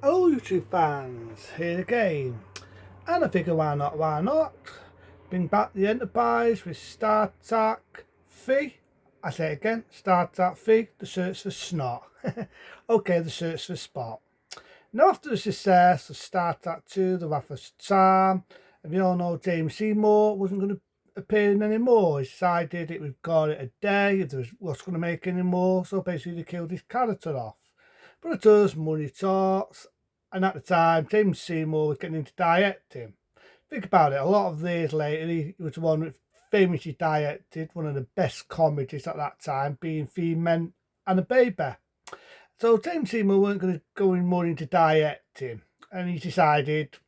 Hello YouTube fans, here again. And I figure why not? Bring back the Enterprise with Star Trek Fee. I say it again, Star Trek Fee, the search for Snot. Okay, the search for Spock. Now after the success of Star Trek 2, The Wrath of Time, and we all know James Seymour wasn't going to appear in anymore. He decided it would call it a day if there was going to make any more, so basically they killed his character off. But it does, money talks, and at the time James Seymour was getting into directing. Think about it, a lot of years later he was the one that famously directed one of the best comedies at that time, being Three Men and a Baby. So James Seymour weren't going to go in more into directing, and he decided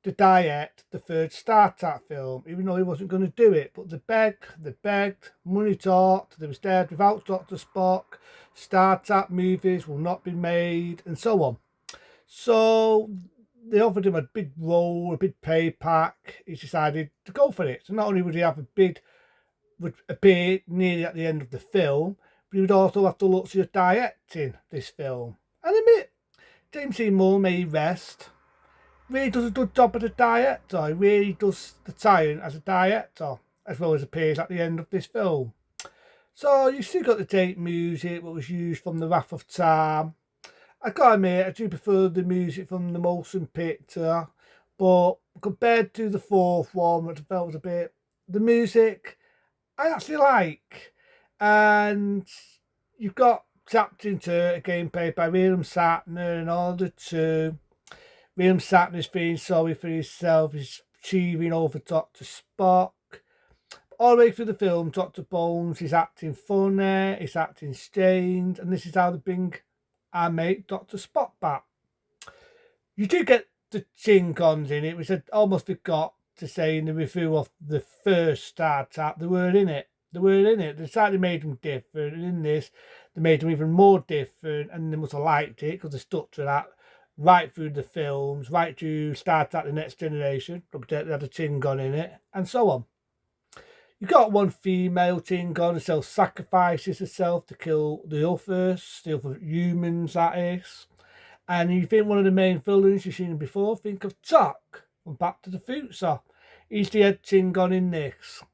to direct the third Star Trek film, even though he wasn't going to do it. But they begged, money talked, they was dead without Dr. Spock, Star Trek movies will not be made, and so on. So they offered him a big role, a big pay pack. He decided to go for it. So not only would he have a bid would appear nearly at the end of the film, but he would also have to look to directing this film. And admit, James Seymour may rest. Really does a good job as a director. He really does the talent as a director, as well as appears at the end of this film. So you still got the tape music what was used from The Wrath of Time. I gotta admit, I do prefer the music from the motion picture, but compared to the fourth one, which I felt was a bit, the music I actually like. And you've got tapped into a gameplay by William Shatner in order to William Shatner's feeling sorry for himself, he's cheering over Dr. Spock. All the way through the film, Dr. Bones is acting funny, he's acting strange, and this is how they bring our mate Dr. Spock back. You do get the Chingons in it, which I almost forgot to say in the review of the first Star Trek. They were in it. They were in it. They slightly made them different, and in this, they made them even more different, and they must have liked it because they stuck to that right through the films, right to Star Trek The Next Generation. They had a Chingon in it, and so on. You got one female Klingon who self-sacrifices herself to kill the others, the other humans, that is. And you think one of the main villains you've seen before, think of Chuck from Back to the Future. He's the head Klingon in this.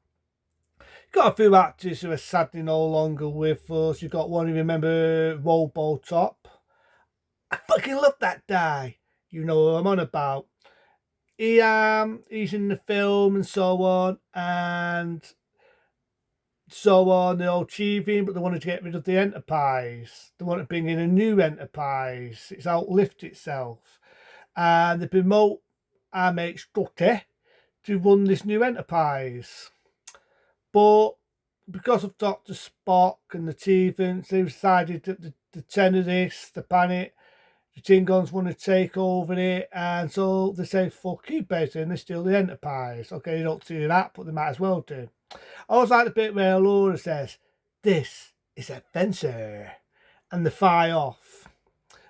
You've got a few actors who are sadly no longer with us. You've got one, you remember, Robotop. I fucking love that guy. You know what I'm on about. He's in the film and so on, and so on. They're all achieving, but they wanted to get rid of the Enterprise. They want to bring in a new Enterprise. It's outlived itself, and they promote our mate Stucky to run this new Enterprise. But because of Dr. Spock and the Tevans, they've decided that the terrorists, the planet, the Klingons want to take over it, and so they say, fuck you, basically, and they steal the Enterprise. Okay, they don't do that, but they might as well do. I always like the bit where Laura says, this is adventure, and they fly off,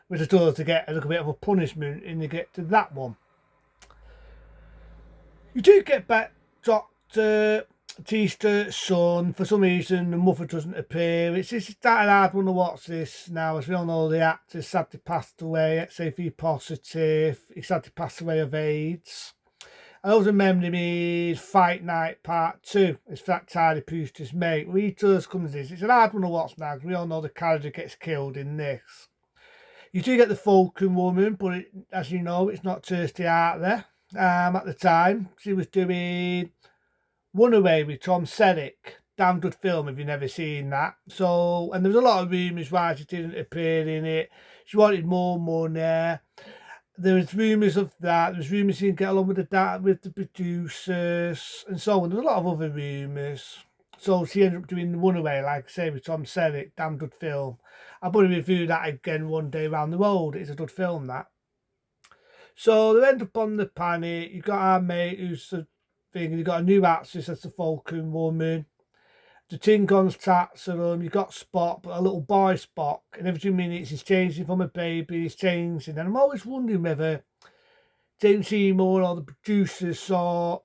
which I told to get a little bit of a punishment, and you get to that one. You do get back Dr. T-Sturt's son. For some reason, the mother doesn't appear. It's just that hard one to watch this now. As we all know, the actor sadly passed away, XAV positive. He sadly passed away of AIDS. I always remember him Fight Night Part 2. It's that Charlie Brewster's mate. Where he does come to this. It's an hard one to watch now, because we all know the character gets killed in this. You do get the Falcon Woman, but as you know, it's not Kirstie out there. At the time, she was doing Runaway with Tom Selleck. Damn good film if you've never seen that. So, and there was a lot of rumours why she didn't appear in it. She wanted more money. There was rumours of that. There was rumours she didn't get along with the producers, and so on. There's a lot of other rumours. So she ended up doing Runaway, like I say, with Tom Selleck. Damn good film. I'll probably review that again one day around the road. It's a good film, that. So they end up on the planet. You've got our mate who's the thing. You've got a new actress as the Falcon Woman. The Klingons tats are them. You've got Spock, but a little boy Spock. And every 2 minutes he's changing from a baby. He's changing. And I'm always wondering whether James Seymour or the producers saw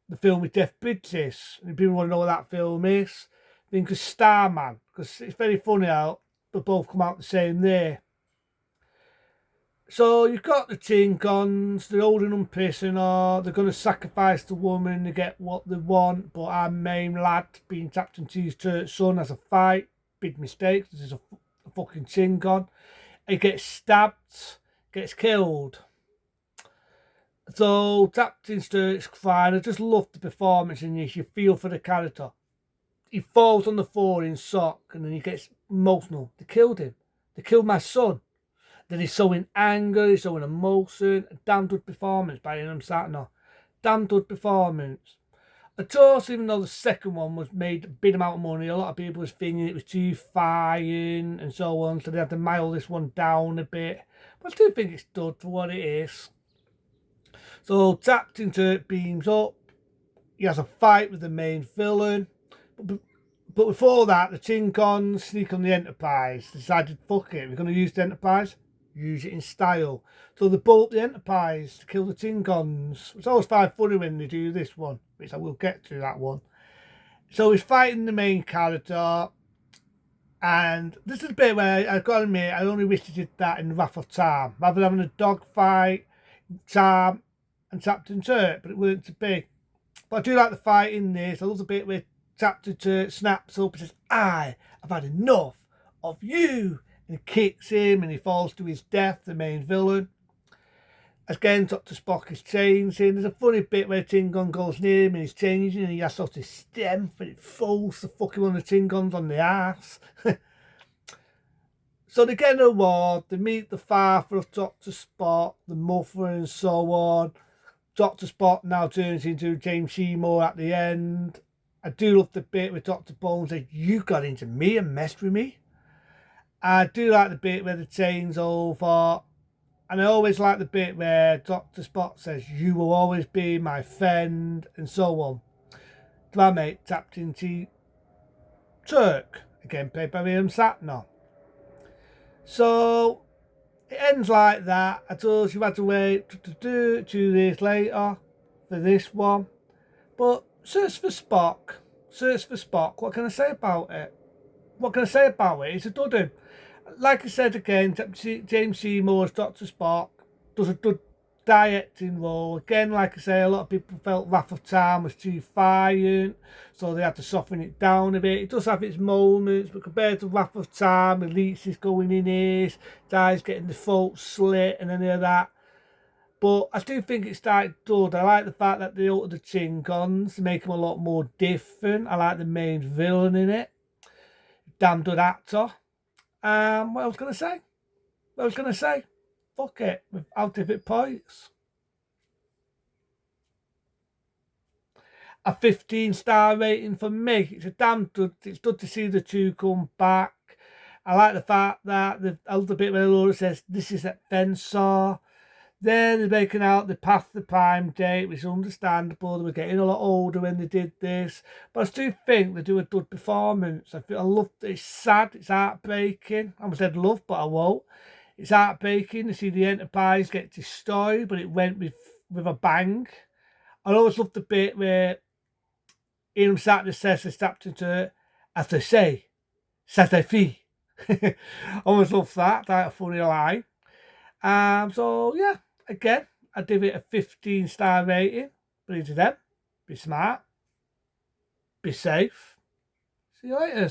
the film with Jeff Bridges. And if people want to know what that film is, think of Starman. Because it's very funny how they both come out the same day. So you've got the Tinkons, they're holding them pissing, or they're going to sacrifice the woman to get what they want, but our main lad, being Captain T's son, has a fight. Big mistake, this is a fucking Tinkon. He gets stabbed, gets killed. So Captain Sturt's fine. I just love the performance in this. You feel for the character. He falls on the floor in shock and then he gets emotional. They killed him. They killed my son. Then he's showing anger, he's showing emotion. A damn good performance by him, Satner. Damn good performance. Of course, even though the second one was made a big amount of money, a lot of people was thinking it was too fine and so on, so they had to mile this one down a bit. But I still think it's good for what it is. So Captain Turk beams up. He has a fight with the main villain. But before that, the Tinkons sneak on the Enterprise. They decided, fuck it, we're going to use the Enterprise. Use it in style. So they bolt the Enterprise to kill the Tinkons. It's always quite funny when they do this one, which I will get to that one. So he's fighting the main character. And this is a bit where I've got to admit, I only wish they did that in Wrath of Time. Rather than having a dogfight, Time and Captain Turk, but it weren't to be. But I do like the fight in this. I love the bit where Captain Turk snaps up and says, I have had enough of you. And he kicks him and he falls to his death, the main villain. Again, Dr. Spock is changing. There's a funny bit where Tingon goes near him and he's changing and he has sort of strength and it falls the fucking one of the Tingons on the ass. So they get an award, they meet the father of Dr. Spock, the mother and so on. Dr. Spock now turns into James Seymour at the end. I do love the bit where Dr. Bones said, you got into me and messed with me. I do like the bit where the chain's over. And I always like the bit where Dr. Spock says, you will always be my friend, and so on. To my mate, Captain T. Turk, again played by William Shatner. So, it ends like that. I told you had to wait 2 days later for this one. But search for Spock. Search for Spock. What can I say about it? It's a dud. Like I said again, James Seymour's Dr. Spock does a good directing role. Again, like I say, a lot of people felt Wrath of Time was too violent, so they had to soften it down a bit. It does have its moments, but compared to Wrath of Time, the leech is going in his, Di's getting the throat slit and any of that. But I do think it's started good. I like the fact that they alter the Tinkons to make them a lot more different. I like the main villain in it. Damn good actor. What I was going to say? Fuck it. I'll give it points. A 15-star rating for me. It's a damn good. It's good to see the two come back. I like the fact that the other bit where Laura says, this is that Fensor. Then they're making out the past the prime date, which is understandable. They were getting a lot older when they did this. But I still think they do a good performance. I love it's sad, it's heartbreaking. I almost said love, but I won't. It's heartbreaking to see the Enterprise get destroyed, but it went with a bang. I always love the bit where Ian Sattler says to Captain Turk, as they say, ça suffit. I always love that. That's a funny line. So yeah, again, I give it a 15-star rating. But to them, be smart, be safe. See you later.